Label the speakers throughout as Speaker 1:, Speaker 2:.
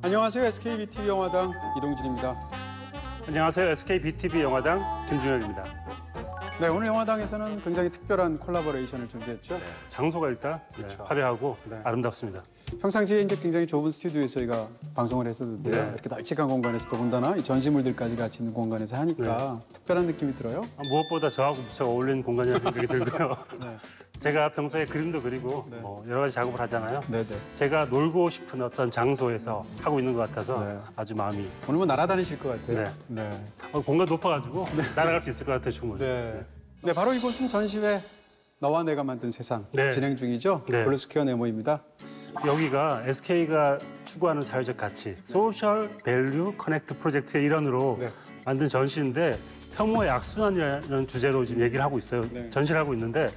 Speaker 1: 안녕하세요. SKBTV 영화당 이동진입니다.
Speaker 2: 안녕하세요. SKBTV 영화당 김준혁입니다.
Speaker 1: 네, 오늘 영화당에서는 굉장히 특별한 콜라보레이션을 준비했죠.
Speaker 2: 장소가 일단
Speaker 1: 그렇죠.
Speaker 2: 화려하고
Speaker 1: 네.
Speaker 2: 아름답습니다.
Speaker 1: 평상시에 이제 굉장히 좁은 스튜디오에서 저희가 방송을 했었는데요.
Speaker 2: 네.
Speaker 1: 이렇게 널찍한 공간에서 더군다나 이 전시물들까지 같이 있는 공간에서 하니까 특별한 느낌이 들어요.
Speaker 2: 무엇보다 저하고 무척 어울리는 공간이라는 생각이 들고요.
Speaker 1: 네.
Speaker 2: 제가 평소에 그림도 그리고
Speaker 1: 네.
Speaker 2: 여러 가지 작업을 하잖아요.
Speaker 1: 네네.
Speaker 2: 제가 놀고 싶은 어떤 장소에서 하고 있는 것 같아서
Speaker 1: 네.
Speaker 2: 아주 마음이
Speaker 1: 오늘 뭐 날아다니실 것 같아요.
Speaker 2: 네. 공간 높아가지고 날아갈 수 있을 것 같아요, 충분히.
Speaker 1: 네, 바로 이곳은 전시회 너와 내가 만든 세상
Speaker 2: 네.
Speaker 1: 진행 중이죠.
Speaker 2: 네.
Speaker 1: 블루스퀘어 네모입니다.
Speaker 2: 여기가 SK가 추구하는 사회적 가치, 소셜 밸류 커넥트 프로젝트의 일환으로
Speaker 1: 네.
Speaker 2: 만든 전시인데 혐오의 악순환이라는 주제로 지금 얘기를 하고 있어요.
Speaker 1: 네.
Speaker 2: 전시를 하고 있는데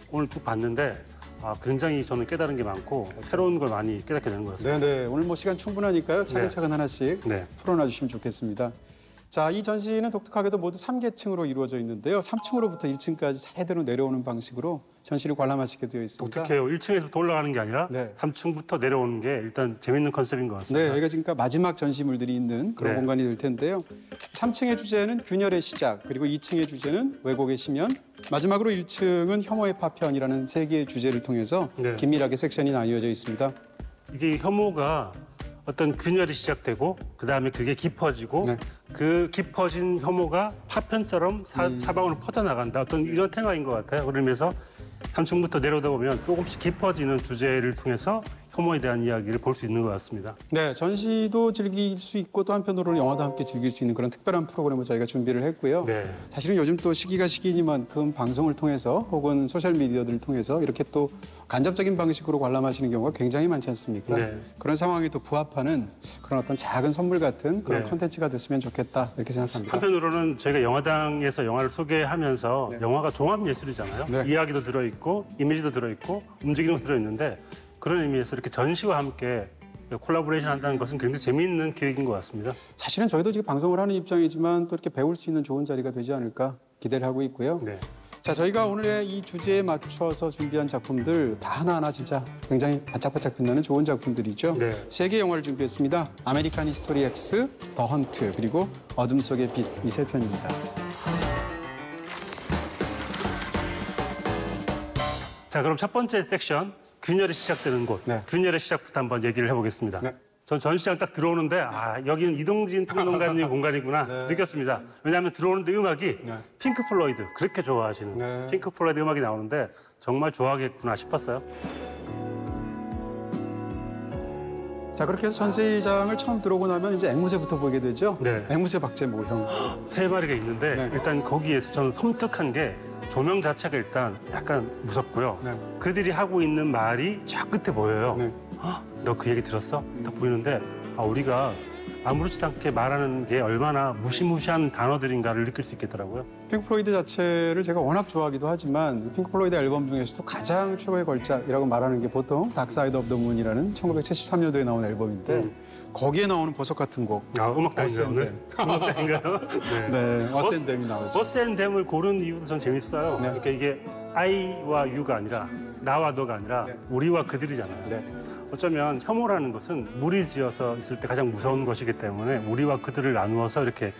Speaker 2: 오늘 쭉 봤는데 굉장히 저는 깨달은 게 많고 새로운 걸 많이 깨닫게 되는 것 같습니다.
Speaker 1: 네네. 오늘 뭐 시간 충분하니까요. 차근차근 하나씩
Speaker 2: 네.
Speaker 1: 풀어놔 주시면 좋겠습니다. 자, 이 전시는 독특하게도 모두 3계층으로 이루어져 있는데요. 3층으로부터 1층까지 차례대로 내려오는 방식으로 전시를 관람하시게 되어 있습니다.
Speaker 2: 독특해요. 1층에서부터 올라가는 게 아니라
Speaker 1: 네.
Speaker 2: 3층부터 내려오는 게 일단 재밌는 컨셉인 것 같습니다.
Speaker 1: 네, 여기가 지금 마지막 전시물들이 있는 그런
Speaker 2: 네.
Speaker 1: 공간이 될 텐데요. 3층의 주제는 균열의 시작, 그리고 2층의 주제는 왜곡의 심연, 마지막으로 1층은 혐오의 파편이라는 세 개의 주제를 통해서
Speaker 2: 네.
Speaker 1: 긴밀하게 섹션이 나뉘어져 있습니다.
Speaker 2: 이게 혐오가 어떤 균열이 시작되고 그다음에 그게 깊어지고
Speaker 1: 네.
Speaker 2: 그 깊어진 혐오가 파편처럼 사방으로 퍼져나간다. 어떤 이런 테마인 것 같아요. 그러면서 3층부터 내려오다 보면 조금씩 깊어지는 주제를 통해서 혐오에 대한 이야기를 볼 수 있는 것 같습니다.
Speaker 1: 네, 전시도 즐길 수 있고 또 한편으로는 영화도 함께 즐길 수 있는 그런 특별한 프로그램을 저희가 준비를 했고요.
Speaker 2: 네.
Speaker 1: 사실은 요즘 또 시기가 시기니만큼 방송을 통해서 혹은 소셜미디어들을 통해서 이렇게 또 간접적인 방식으로 관람하시는 경우가 굉장히 많지 않습니까?
Speaker 2: 네.
Speaker 1: 그런 상황에 또 부합하는 그런 어떤 작은 선물 같은 그런
Speaker 2: 네.
Speaker 1: 콘텐츠가 됐으면 좋겠다 이렇게 생각합니다.
Speaker 2: 한편으로는 저희가 영화당에서 영화를 소개하면서 영화가 종합예술이잖아요.
Speaker 1: 네.
Speaker 2: 이야기도 들어있고 이미지도 들어있고 움직임도 들어있는데 그런 의미에서 이렇게 전시와 함께 콜라보레이션 한다는 것은 굉장히 재미있는 기획인 것 같습니다.
Speaker 1: 사실은 저희도 지금 방송을 하는 입장이지만 또 이렇게 배울 수 있는 좋은 자리가 되지 않을까 기대를 하고 있고요.
Speaker 2: 네.
Speaker 1: 자, 저희가 오늘의 이 주제에 맞춰서 준비한 작품들 다 하나하나 진짜 굉장히 반짝반짝 빛나는 좋은 작품들이죠.
Speaker 2: 네.
Speaker 1: 세 개의 영화를 준비했습니다. 아메리칸 히스토리 X, 더 헌트, 그리고 어둠 속의 빛, 이 세 편입니다.
Speaker 2: 자, 그럼 첫 번째 섹션, 균열이 시작되는 곳.
Speaker 1: 네.
Speaker 2: 균열의 시작부터 한번 얘기를 해보겠습니다.
Speaker 1: 네.
Speaker 2: 전 전시장 딱 들어오는데 여기는 이동진 평론가님 공간이구나
Speaker 1: 네.
Speaker 2: 느꼈습니다. 왜냐하면 들어오는데 음악이
Speaker 1: 네.
Speaker 2: 핑크 플로이드, 그렇게 좋아하시는
Speaker 1: 네.
Speaker 2: 핑크 플로이드 음악이 나오는데 정말 좋아하겠구나 싶었어요.
Speaker 1: 자, 그렇게 해서 전시장을 처음 들어오고 나면 이제 앵무새부터 보게 되죠.
Speaker 2: 네.
Speaker 1: 앵무새 박재모 형.
Speaker 2: 세 마리가 있는데
Speaker 1: 네.
Speaker 2: 일단 거기에서 저는 섬뜩한 게 조명 자체가 일단 약간 무섭고요.
Speaker 1: 네.
Speaker 2: 그들이 하고 있는 말이 저 끝에 보여요.
Speaker 1: 네.
Speaker 2: 너 그 얘기 들었어? 딱 보이는데 우리가 아무렇지도 않게 말하는 게 얼마나 무시무시한 단어들인가를 느낄 수 있겠더라고요.
Speaker 1: 핑크 플로이드 자체를 제가 워낙 좋아하기도 하지만 핑크 플로이드 앨범 중에서도 가장 최고의 걸작이라고 말하는 게 보통 다크사이드 오브 더 문이라는 1973년도에 나온 앨범인데 거기에 나오는 보석 같은 곡.
Speaker 2: 음악당인가요, 오늘? 음악당인가요?
Speaker 1: 네, 어센댐이 나오죠.
Speaker 2: 어센댐을 고른 이유도 전 재밌어요.
Speaker 1: 네.
Speaker 2: 그러니까 이게 I와 U가 아니라 나와 너가 아니라
Speaker 1: 네.
Speaker 2: 우리와 그들이잖아요.
Speaker 1: 네.
Speaker 2: 어쩌면 혐오라는 것은 무리지어서 있을 때 가장 무서운 것이기 때문에 우리와 그들을 나누어서 이렇게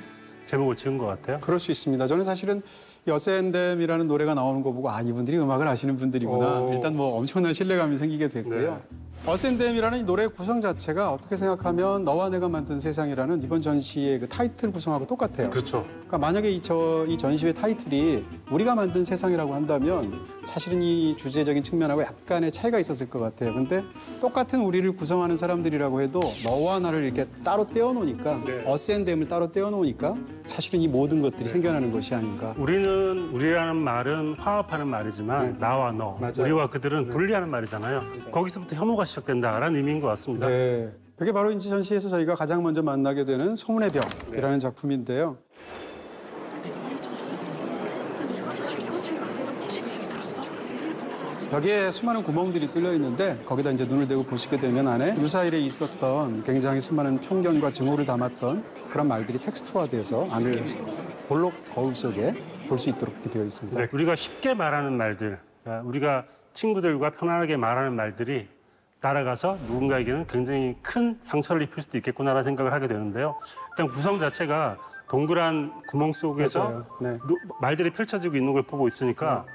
Speaker 2: 제목을 지은 것 같아요.
Speaker 1: 그럴 수 있습니다. 저는 사실은 여센댐이라는 노래가 나오는 거 보고 이분들이 음악을 아시는 분들이구나.
Speaker 2: 오.
Speaker 1: 일단 뭐 엄청난 신뢰감이 생기게 됐고요.
Speaker 2: 네.
Speaker 1: 어센댐이라는 이 노래 구성 자체가 어떻게 생각하면 너와 내가 만든 세상이라는 이번 전시의 그 타이틀 구성하고 똑같아요.
Speaker 2: 그렇죠.
Speaker 1: 그러니까 만약에 이 전시회 타이틀이 우리가 만든 세상이라고 한다면 사실은 이 주제적인 측면하고 약간의 차이가 있었을 것 같아요. 근데 똑같은 우리를 구성하는 사람들이라고 해도 너와 나를 이렇게 따로 떼어놓으니까
Speaker 2: 네.
Speaker 1: 어센댐을 따로 떼어놓으니까 사실은 이 모든 것들이 생겨나는 것이 아닌가.
Speaker 2: 우리라는 말은 화합하는 말이지만
Speaker 1: 네.
Speaker 2: 나와 너,
Speaker 1: 맞아요.
Speaker 2: 우리와 그들은 분리하는 말이잖아요. 거기서부터 혐오가 시작된다라는 의미인 것 같습니다.
Speaker 1: 네. 그게 바로 인지 전시에서 저희가 가장 먼저 만나게 되는 소문의 벽이라는 작품인데요. 벽에 수많은 구멍들이 뚫려 있는데 거기다 이제 눈을 대고 보시게 되면 안에 유사일에 있었던 굉장히 수많은 편견과 증오를 담았던 그런 말들이 텍스트화돼서 안을 볼록 거울 속에 볼 수 있도록 이렇게 되어 있습니다.
Speaker 2: 네, 우리가 쉽게 말하는 말들, 우리가 친구들과 편안하게 말하는 말들이 날아가서 누군가에게는 굉장히 큰 상처를 입힐 수도 있겠구나라는 생각을 하게 되는데요. 일단 구성 자체가 동그란 구멍 속에서
Speaker 1: 맞아요. 네.
Speaker 2: 말들이 펼쳐지고 있는 걸 보고 있으니까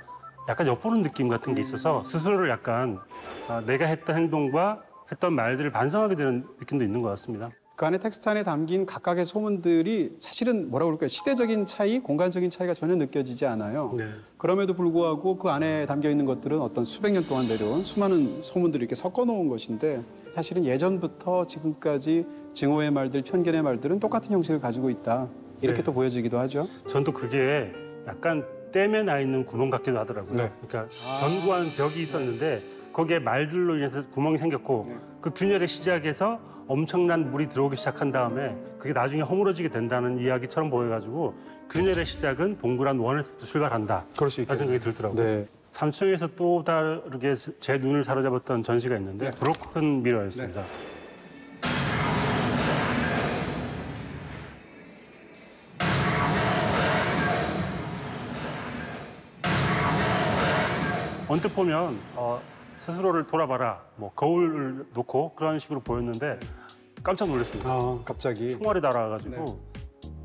Speaker 2: 약간 엿보는 느낌 같은 게 있어서 스스로를 약간 내가 했던 행동과 했던 말들을 반성하게 되는 느낌도 있는 것 같습니다.
Speaker 1: 그 안에 텍스트 안에 담긴 각각의 소문들이 사실은 뭐라고 그럴까요? 시대적인 차이, 공간적인 차이가 전혀 느껴지지 않아요.
Speaker 2: 네.
Speaker 1: 그럼에도 불구하고 그 안에 담겨 있는 것들은 어떤 수백 년 동안 내려온 수많은 소문들을 이렇게 섞어 놓은 것인데 사실은 예전부터 지금까지 증오의 말들, 편견의 말들은 똑같은 형식을 가지고 있다. 이렇게
Speaker 2: 네.
Speaker 1: 또 보여지기도 하죠.
Speaker 2: 전 또 그게 약간 댐에 나 있는 구멍 같기도 하더라고요.
Speaker 1: 네.
Speaker 2: 그러니까 견고한 벽이 있었는데 거기에 말들로 인해서 구멍이 생겼고
Speaker 1: 네.
Speaker 2: 그 균열의 시작에서 엄청난 물이 들어오기 시작한 다음에 그게 나중에 허물어지게 된다는 이야기처럼 보여가지고 균열의 시작은 동그란 원에서부터 출발한다.
Speaker 1: 그럴 수
Speaker 2: 라는 생각이 들더라고요.
Speaker 1: 네.
Speaker 2: 3층에서 또 다르게 제 눈을 사로잡았던 전시가 있는데 브로큰 미러였습니다. 언뜻 보면 스스로를 돌아봐라, 뭐 거울을 놓고 그런 식으로 보였는데 깜짝 놀랐습니다.
Speaker 1: 아, 갑자기.
Speaker 2: 총알이 날아와가지고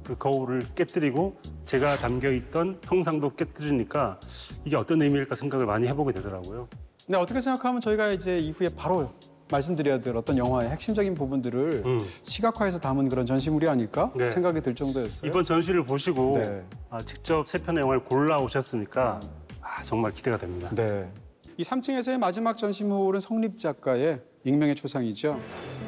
Speaker 2: 그 거울을 깨뜨리고 제가 담겨있던 형상도 깨뜨리니까 이게 어떤 의미일까 생각을 많이 해보게 되더라고요.
Speaker 1: 근데 어떻게 생각하면 저희가 이제 이후에 바로 말씀드려야 될 어떤 영화의 핵심적인 부분들을 시각화해서 담은 그런 전시물이 아닐까
Speaker 2: 네.
Speaker 1: 생각이 들 정도였어요.
Speaker 2: 이번 전시를 보시고
Speaker 1: 네.
Speaker 2: 직접 세 편의 영화를 골라오셨으니까 정말 기대가 됩니다.
Speaker 1: 네. 이 3층에서의 마지막 전시물은 성립 작가의 익명의 초상이죠.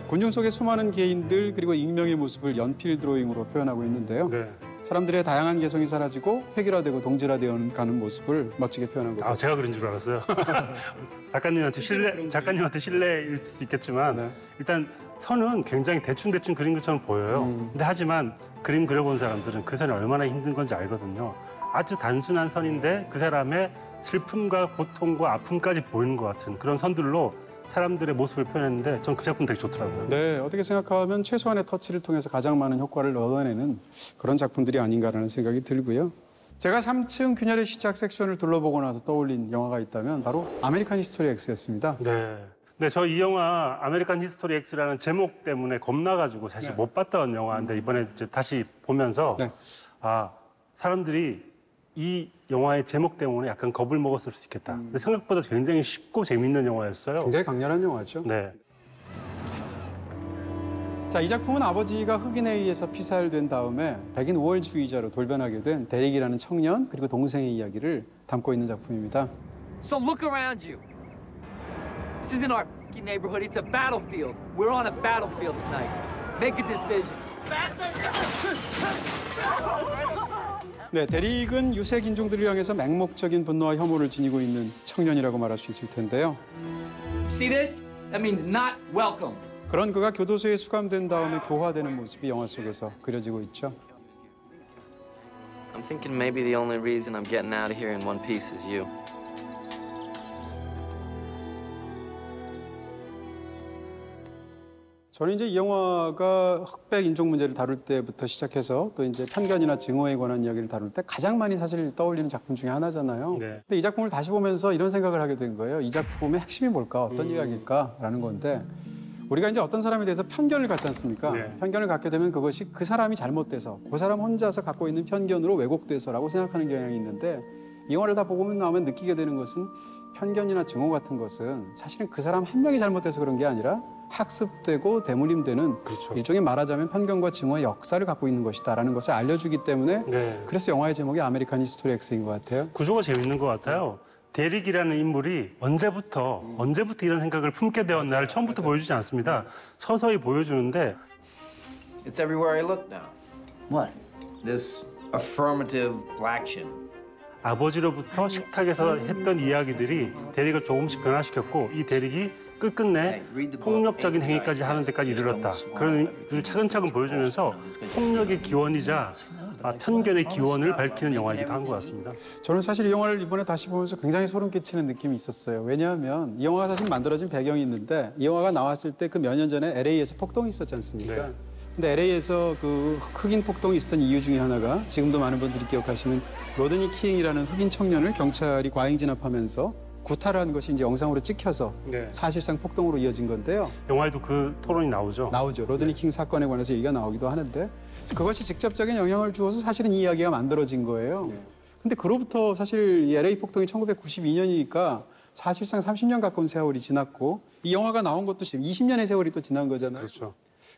Speaker 1: 군중 속의 수많은 개인들 그리고 익명의 모습을 연필 드로잉으로 표현하고 있는데요.
Speaker 2: 네.
Speaker 1: 사람들의 다양한 개성이 사라지고 획일화되고 동질화되어 가는 모습을 멋지게 표현한 것 같아요.
Speaker 2: 제가 그린 줄 알았어요. 작가님한테 실례일 수 있겠지만
Speaker 1: 네.
Speaker 2: 일단 선은 굉장히 대충 그린 것처럼 보여요. 근데 하지만 그림 그려본 사람들은 그 선이 얼마나 힘든 건지 알거든요. 아주 단순한 선인데 그 사람의 슬픔과 고통과 아픔까지 보이는 것 같은 그런 선들로 사람들의 모습을 표현했는데 전 그 작품 되게 좋더라고요.
Speaker 1: 네, 어떻게 생각하면 최소한의 터치를 통해서 가장 많은 효과를 얻어내는 그런 작품들이 아닌가라는 생각이 들고요. 제가 3층 균열의 시작 섹션을 둘러보고 나서 떠올린 영화가 있다면 바로 아메리칸 히스토리 X였습니다.
Speaker 2: 네. 네, 저 이 영화 아메리칸 히스토리 X라는 제목 때문에 겁나가지고 사실 못 봤던 영화인데 이번에 이제 다시 보면서
Speaker 1: 네.
Speaker 2: 사람들이 이 영화의 제목 때문에 약간 겁을 먹었을 수 있겠다. 근데 생각보다 굉장히 쉽고 재밌는 영화였어요.
Speaker 1: 굉장히 강렬한 영화죠.
Speaker 2: 네.
Speaker 1: 자, 이 작품은 아버지가 흑인에 의해서 피살된 다음에 백인 우월주의자로 돌변하게 된 데릭이라는 청년 그리고 동생의 이야기를 담고 있는 작품입니다.
Speaker 3: So look around you. This isn't our f***ing neighborhood. It's a battlefield. We're on a battlefield tonight. Make a decision.
Speaker 1: 네, 데릭은 유색 인종들을 향해서 맹목적인 분노와 혐오를 지니고 있는 청년이라고 말할 수 있을 텐데요.
Speaker 3: See this? That means not welcome.
Speaker 1: 그런 그가 교도소에 수감된 다음에 교화되는 모습이 영화 속에서 그려지고 있죠.
Speaker 4: I'm thinking maybe the only reason I'm getting out of here in one piece is you.
Speaker 1: 저는 이제 이 영화가 흑백 인종 문제를 다룰 때부터 시작해서 또 이제 편견이나 증오에 관한 이야기를 다룰 때 가장 많이 사실 떠올리는 작품 중에 하나잖아요.
Speaker 2: 네.
Speaker 1: 근데 이 작품을 다시 보면서 이런 생각을 하게 된 거예요. 이 작품의 핵심이 뭘까? 어떤 이야기일까라는 건데 우리가 이제 어떤 사람에 대해서 편견을 갖지 않습니까?
Speaker 2: 네.
Speaker 1: 편견을 갖게 되면 그것이 그 사람이 잘못돼서 그 사람 혼자서 갖고 있는 편견으로 왜곡돼서라고 생각하는 경향이 있는데 이 영화를 다 보고 나면 느끼게 되는 것은 편견이나 증오 같은 것은 사실은 그 사람 한 명이 잘못돼서 그런 게 아니라 학습되고 대물림되는
Speaker 2: 그렇죠.
Speaker 1: 일종의 말하자면 편견과 증오의 역사를 갖고 있는 것이다라는 것을 알려주기 때문에
Speaker 2: 네.
Speaker 1: 그래서 영화의 제목이 아메리칸 히스토리 X인 것 같아요.
Speaker 2: 구조가 재밌는 것 같아요. 데릭이라는 인물이 언제부터 이런 생각을 품게 되었나를 처음부터 보여주지 않습니다. 서서히 보여주는데
Speaker 5: It's everywhere I look now.
Speaker 3: What?
Speaker 5: This affirmative action.
Speaker 2: 아버지로부터 식탁에서 했던 이야기들이 데릭을 조금씩 변화시켰고 이 데릭이 끝끝내 폭력적인 행위까지 하는 데까지 이르렀다. 그런 일을 차근차근 보여주면서 폭력의 기원이자 편견의 기원을 밝히는 영화이기도 한 것 같습니다.
Speaker 1: 저는 사실 이 영화를 이번에 다시 보면서 굉장히 소름 끼치는 느낌이 있었어요. 왜냐하면 이 영화가 사실 만들어진 배경이 있는데 이 영화가 나왔을 때 그 몇 년 전에 LA에서 폭동이 있었지 않습니까?
Speaker 2: 네.
Speaker 1: 근데 LA에서 그 흑인 폭동이 있었던 이유 중에 하나가 지금도 많은 분들이 기억하시는 로드니 킹이라는 흑인 청년을 경찰이 과잉 진압하면서 구타라는 것이 이제 영상으로 찍혀서
Speaker 2: 네.
Speaker 1: 사실상 폭동으로 이어진 건데요.
Speaker 2: 영화에도 그 토론이 나오죠.
Speaker 1: 나오죠. 로드니 킹 사건에 관해서 얘기가 나오기도 하는데 그것이 직접적인 영향을 주어서 사실은 이 이야기가 만들어진 거예요. 근데 그로부터 사실 이 LA 폭동이 1992년이니까 사실상 30년 가까운 세월이 지났고 이 영화가 나온 것도 20년의 세월이 또 지난 거잖아요.
Speaker 2: 그렇죠.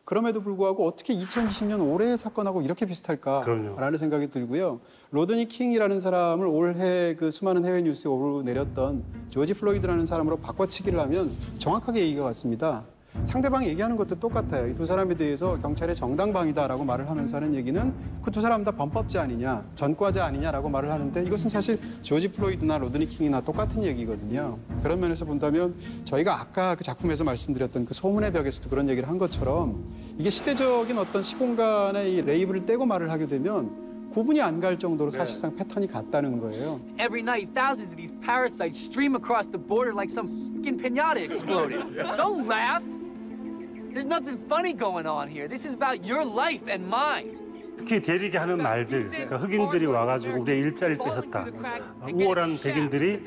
Speaker 1: 그럼에도 불구하고 어떻게 2020년 올해의 사건하고 이렇게 비슷할까라는
Speaker 2: 그럼요.
Speaker 1: 생각이 들고요. 로드니 킹이라는 사람을 올해 그 수많은 해외 뉴스에 오르내렸던 조지 플로이드라는 사람으로 바꿔치기를 하면 정확하게 얘기가 같습니다. 상대방이 얘기하는 것도 똑같아요. 이 두 사람에 대해서 경찰의 정당방위다라고 말을 하면서 하는 얘기는 그 두 사람 다 범법자 아니냐, 전과자 아니냐라고 말을 하는데 이것은 사실 조지 플로이드나 로드니 킹이나 똑같은 얘기거든요. 그런 면에서 본다면 저희가 아까 그 작품에서 말씀드렸던 그 소문의 벽에서도 그런 얘기를 한 것처럼 이게 시대적인 어떤 시공간의 이 레이블을 떼고 말을 하게 되면 구분이 안 갈 정도로 사실상 패턴이 같다는 거예요.
Speaker 3: Every night, thousands of these parasites stream across the border like some fucking piñata exploded. Don't laugh. There's nothing funny going on here. This is about your life and mine.
Speaker 2: 특히 대리기 하는 말들, 그러니까 흑인들이 와가지고 우리의 일자리를 뺏었다. 우월한 백인들이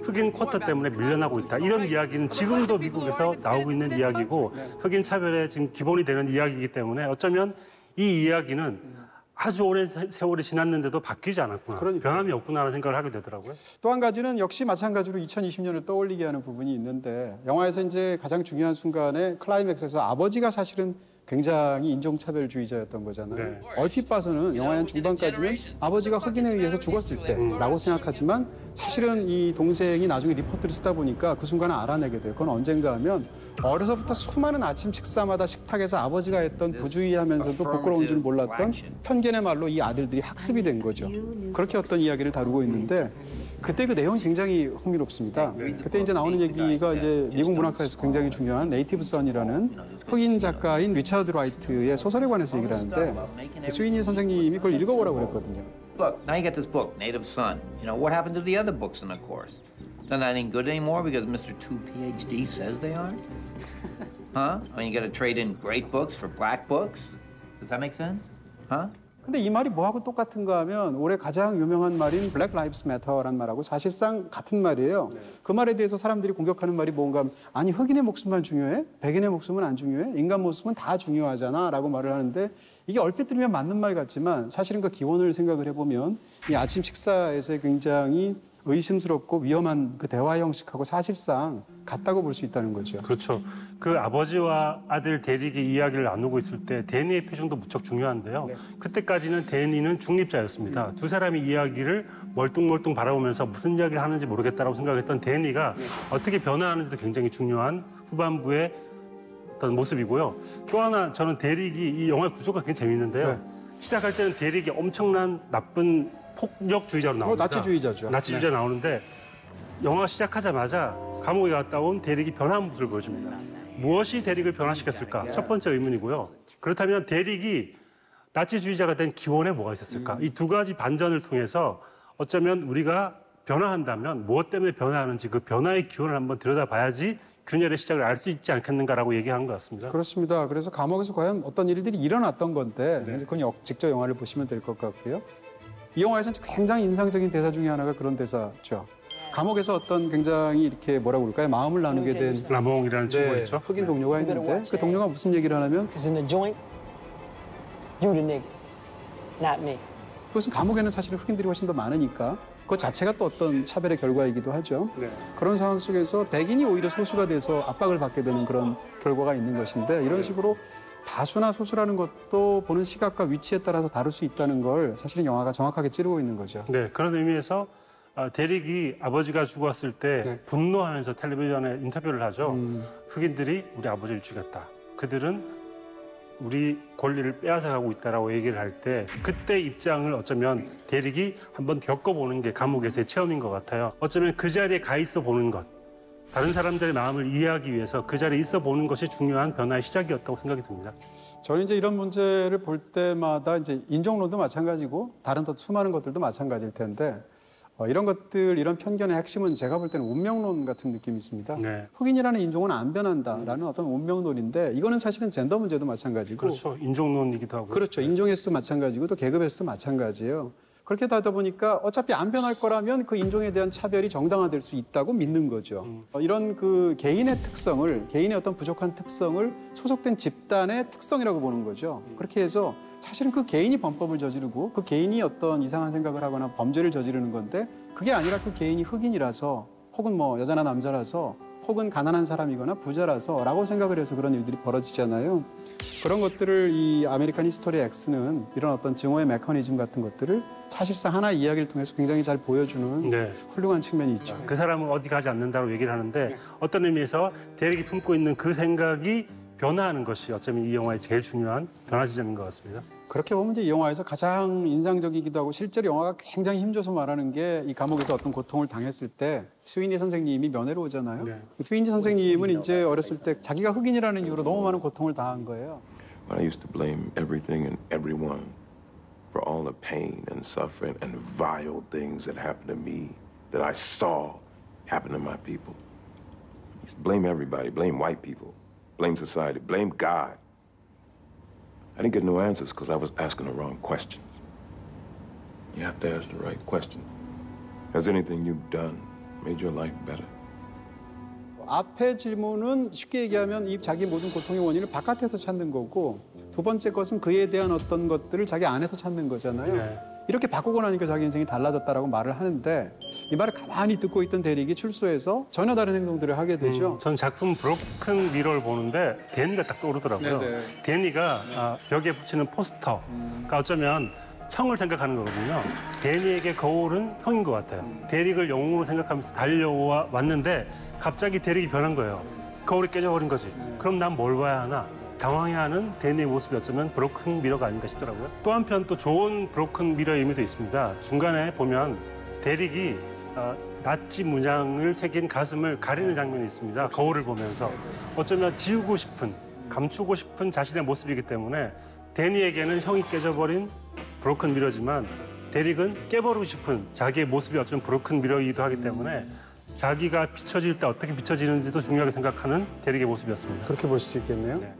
Speaker 2: 흑인 쿼터 때문에 밀려나고 있다. 이런 이야기는 지금도 미국에서 나오고 있는 이야기고 흑인 차별의 지금 기본이 되는 이야기이기 때문에 어쩌면 이 이야기는 아주 오랜 세월이 지났는데도 바뀌지 않았구나.
Speaker 1: 그러니까요.
Speaker 2: 변함이 없구나라는 생각을 하게 되더라고요.
Speaker 1: 또 한 가지는 역시 마찬가지로 2020년을 떠올리게 하는 부분이 있는데 영화에서 이제 가장 중요한 순간에 클라이맥스에서 아버지가 사실은 굉장히 인종차별주의자였던 거잖아요.
Speaker 2: 네.
Speaker 1: 얼핏 봐서는 영화의 한 중반까지는 아버지가 흑인에 의해서 죽었을 때라고 생각하지만 사실은 이 동생이 나중에 리포트를 쓰다 보니까 그 순간을 알아내게 돼요. 그건 언젠가 하면 어려서부터 수많은 아침 식사마다 식탁에서 아버지가 했던 부주의하면서도 부끄러운 줄 몰랐던 편견의 말로 이 아들들이 학습이 된 거죠. 그렇게 어떤 이야기를 다루고 있는데 그때 그 내용이 굉장히 흥미롭습니다. 그때 이제 나오는 얘기가 이제 미국 문학사에서 굉장히 중요한 네이티브 선이라는 흑인 작가인 리처드 라이트의 소설에 관해서 얘기를 하는데 스위니 선생님이 그걸 읽어보라고 그랬거든요.
Speaker 5: Look, now you got this book, Native Son. You know, what happened to the other books in the course? They're not any good anymore because Mr. 2 PhD says they aren't? Huh? I mean, you got to trade in great books for black books? Does that make sense? Huh?
Speaker 1: 근데 이 말이 뭐하고 똑같은가 하면 올해 가장 유명한 말인 Black Lives Matter라는 말하고 사실상 같은 말이에요. 그 말에 대해서 사람들이 공격하는 말이 뭔가 하면 아니 흑인의 목숨만 중요해? 백인의 목숨은 안 중요해? 인간 목숨은 다 중요하잖아 라고 말을 하는데 이게 얼핏 들으면 맞는 말 같지만 사실은 그 기원을 생각을 해보면 이 아침 식사에서의 굉장히 의심스럽고 위험한 그 대화 형식하고 사실상 같다고 볼 수 있다는 거죠.
Speaker 2: 그렇죠. 그 아버지와 아들 데릭이 이야기를 나누고 있을 때 데니의 표정도 무척 중요한데요. 그때까지는 데니는 중립자였습니다. 두 사람이 이야기를 멀뚱멀뚱 바라보면서 무슨 이야기를 하는지 모르겠다라고 생각했던 데니가 어떻게 변화하는지도 굉장히 중요한 후반부의 어떤 모습이고요. 또 하나 저는 데릭이 이 영화의 구조가 굉장히 재밌는데요. 시작할 때는 데릭이 엄청난 나쁜 폭력주의자로 나옵니다.
Speaker 1: 나치주의자죠.
Speaker 2: 나치주의자 나오는데 영화 시작하자마자 감옥에 갔다 온 데릭이 변한 모습을 보여줍니다. 무엇이 데릭을 변화시켰을까? 첫 번째 의문이고요. 그렇다면 데릭이 나치주의자가 된 기원에 뭐가 있었을까? 이 두 가지 반전을 통해서 어쩌면 우리가 변화한다면 무엇 때문에 변화하는지 그 변화의 기원을 한번 들여다봐야지 균열의 시작을 알 수 있지 않겠는가라고 얘기하는 것 같습니다.
Speaker 1: 그렇습니다. 그래서 감옥에서 과연 어떤 일들이 일어났던 건데 그건 직접 영화를 보시면 될 것 같고요. 이 영화에서는 굉장히 인상적인 대사 중에 하나가 그런 대사죠. 감옥에서 어떤 굉장히 이렇게 뭐라고 그럴까요? 마음을 나누게 된
Speaker 2: 라몽이라는 친구가 있죠.
Speaker 1: 흑인 동료가 있는데 그 동료가 무슨 얘기를 하냐면
Speaker 6: Because in the joint, you the nigga, not me.
Speaker 1: 그것은 감옥에는 사실 흑인들이 훨씬 더 많으니까 그 자체가 또 어떤 차별의 결과이기도 하죠. 그런 상황 속에서 백인이 오히려 소수가 돼서 압박을 받게 되는 그런 결과가 있는 것인데 이런 식으로 다수나 소수라는 것도 보는 시각과 위치에 따라서 다를 수 있다는 걸 사실은 영화가 정확하게 찌르고 있는 거죠.
Speaker 2: 네, 그런 의미에서 데릭이 아버지가 죽었을 때 분노하면서 텔레비전에 인터뷰를 하죠. 흑인들이 우리 아버지를 죽였다. 그들은 우리 권리를 빼앗아가고 있다라고 얘기를 할 때 그때 입장을 어쩌면 데릭이 한번 겪어보는 게 감옥에서의 체험인 것 같아요. 어쩌면 그 자리에 가 있어 보는 것, 다른 사람들의 마음을 이해하기 위해서 그 자리에 있어 보는 것이 중요한 변화의 시작이었다고 생각이 듭니다.
Speaker 1: 저는 이제 이런 문제를 볼 때마다 이제 인종론도 마찬가지고 다른 더 수많은 것들도 마찬가지일 텐데 이런 것들, 이런 편견의 핵심은 제가 볼 때는 운명론 같은 느낌이 있습니다.
Speaker 2: 네.
Speaker 1: 흑인이라는 인종은 안 변한다라는 어떤 운명론인데 이거는 사실은 젠더 문제도 마찬가지고
Speaker 2: 그렇죠. 인종론이기도 하고.
Speaker 1: 그렇죠. 인종에서도 마찬가지고 또 계급에서도 마찬가지예요. 그렇게 하다 보니까 어차피 안 변할 거라면 그 인종에 대한 차별이 정당화될 수 있다고 믿는 거죠. 이런 그 개인의 특성을, 개인의 어떤 부족한 특성을 소속된 집단의 특성이라고 보는 거죠. 그렇게 해서 사실은 그 개인이 범법을 저지르고 그 개인이 어떤 이상한 생각을 하거나 범죄를 저지르는 건데 그게 아니라 그 개인이 흑인이라서 혹은 뭐 여자나 남자라서 혹은 가난한 사람이거나 부자라서라고 생각을 해서 그런 일들이 벌어지잖아요. 그런 것들을 이 아메리칸 히스토리 X는 이런 어떤 증오의 메커니즘 같은 것들을 사실상 하나의 이야기를 통해서 굉장히 잘 보여주는
Speaker 2: 네.
Speaker 1: 훌륭한 측면이 있죠.
Speaker 2: 그 사람은 어디 가지 않는다고 얘기를 하는데 어떤 의미에서 대릭이 품고 있는 그 생각이 변화하는 것이 어쩌면 이 영화의 제일 중요한 변화 지점인 것 같습니다.
Speaker 1: 그렇게 보면 이제 이 영화에서 가장 인상적이기도 하고 실제로 영화가 굉장히 힘줘서 말하는 게 이 감옥에서 어떤 고통을 당했을 때 스위니 선생님이 면회로 오잖아요.
Speaker 2: 네.
Speaker 1: 스위니 선생님은 이제 어렸을 때 자기가 흑인이라는 이유로 너무 많은 고통을 당한 거예요.
Speaker 7: When I used to blame everything and everyone for all the pain and suffering and vile things that happened to me that I saw happen to my people. I used to blame everybody, blame white people, blame society, blame God. I didn't get no answers because I was asking the wrong questions. You have to ask the right question. Has anything you've done made your life better?
Speaker 1: 앞의 질문은 쉽게 얘기하면 이 자기 모든 고통의 원인을 바깥에서 찾는 거고 두 번째 것은 그에 대한 어떤 것들을 자기 안에서 찾는 거잖아요.
Speaker 2: 네.
Speaker 1: 이렇게 바꾸고 나니까 자기 인생이 달라졌다라고 말을 하는데 이 말을 가만히 듣고 있던 대릭이 출소해서 전혀 다른 행동들을 하게 되죠.
Speaker 2: 전 작품 브로큰 미러를 보는데 데니가 딱 떠오르더라고요.
Speaker 1: 네네.
Speaker 2: 데니가 벽에 붙이는 포스터가 어쩌면 형을 생각하는 거거든요. 데니에게 거울은 형인 것 같아요. 데릭을 영웅으로 생각하면서 달려왔는데 갑자기 데릭이 변한 거예요. 거울이 깨져버린 거지. 그럼 난 뭘 봐야 하나? 당황해하는 데니의 모습이 어쩌면 브로큰 미러가 아닌가 싶더라고요. 또 한편 또 좋은 브로큰 미러의 의미도 있습니다. 중간에 보면 데릭이 나치 문양을 새긴 가슴을 가리는 장면이 있습니다. 거울을 보면서 어쩌면 지우고 싶은, 감추고 싶은 자신의 모습이기 때문에 데니에게는 형이 깨져버린 브로큰 미러지만 데릭은 깨버리고 싶은 자기의 모습이 어쩌면 브로큰 미러이기도 하기 때문에 자기가 비춰질 때 어떻게 비춰지는지도 중요하게 생각하는 데릭의 모습이었습니다.
Speaker 1: 그렇게 볼 수도 있겠네요.
Speaker 2: 네.